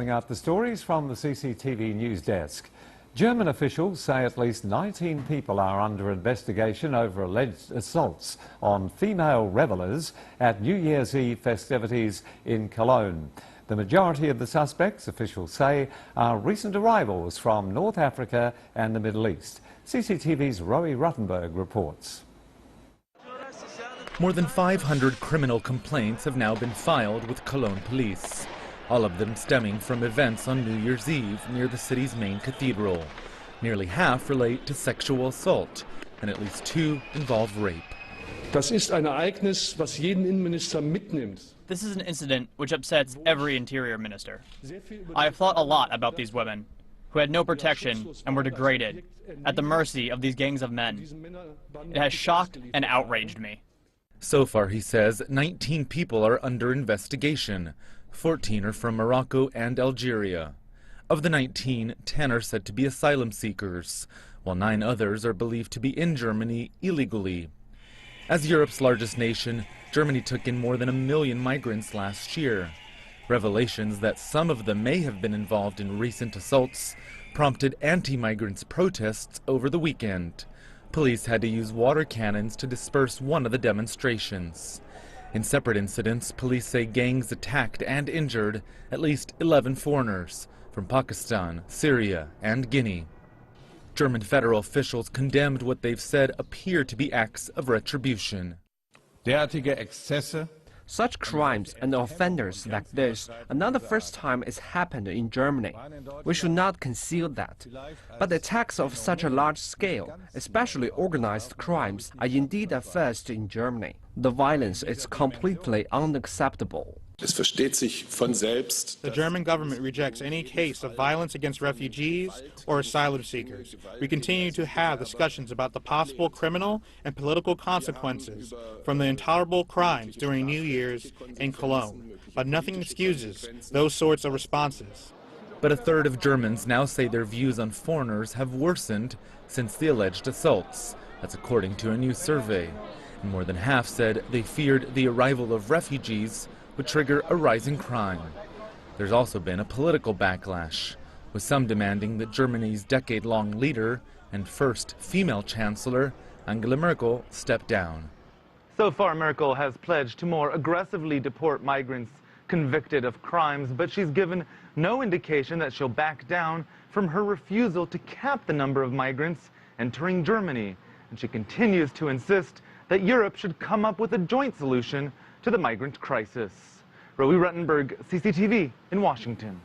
Following up the stories from the CCTV news desk. German officials say at least 19 people are under investigation over alleged assaults on female revellers at New Year's Eve festivities in Cologne. The majority of the suspects, officials say, are recent arrivals from North Africa and the Middle East. CCTV's Roy Ruttenberg reports. More than 500 criminal complaints have now been filed with Cologne police, all of them stemming from events on New Year's Eve near the city's main cathedral. Nearly half relate to sexual assault, and at least 2 involve rape. Das ist ein Ereignis, was jeden Innenminister mitnimmt. This is an incident which upsets every interior minister. I have thought a lot about these women, who had no protection and were degraded, at the mercy of these gangs of men. It has shocked and outraged me. So far, he says, 19 people are under investigation. 14 are from Morocco and Algeria. Of the 19, 10 are said to be asylum seekers, while 9 others are believed to be in Germany illegally. As Europe's largest nation, Germany took in more than 1 million migrants last year. Revelations that some of them may have been involved in recent assaults prompted anti-migrants protests over the weekend. Police had to use water cannons to disperse one of the demonstrations. In separate incidents, police say gangs attacked and injured at least 11 foreigners from Pakistan, Syria, and Guinea. German federal officials condemned what they've said appear to be acts of retribution. Derartige Exzesse. Such crimes and offenders like this are not the first time it's happened in Germany. We should not conceal that. But attacks of such a large scale, especially organized crimes, are indeed a first in Germany. The violence is completely unacceptable. Es versteht sich von selbst. The German government rejects any case of violence against refugees or asylum seekers. We continue to have discussions about the possible criminal and political consequences from the intolerable crimes during New Year's in Cologne, but nothing excuses those sorts of responses. But a third of Germans now say their views on foreigners have worsened since the alleged assaults. That's according to a new survey. And more than half said they feared the arrival of refugees would trigger a rise in crime. There's also been a political backlash, with some demanding that Germany's decade-long leader and first female chancellor, Angela Merkel, step down. So far, Merkel has pledged to more aggressively deport migrants convicted of crimes, but she's given no indication that she'll back down from her refusal to cap the number of migrants entering Germany. And she continues to insist that Europe should come up with a joint solution to the migrant crisis. Roy Ruttenberg, CCTV in Washington.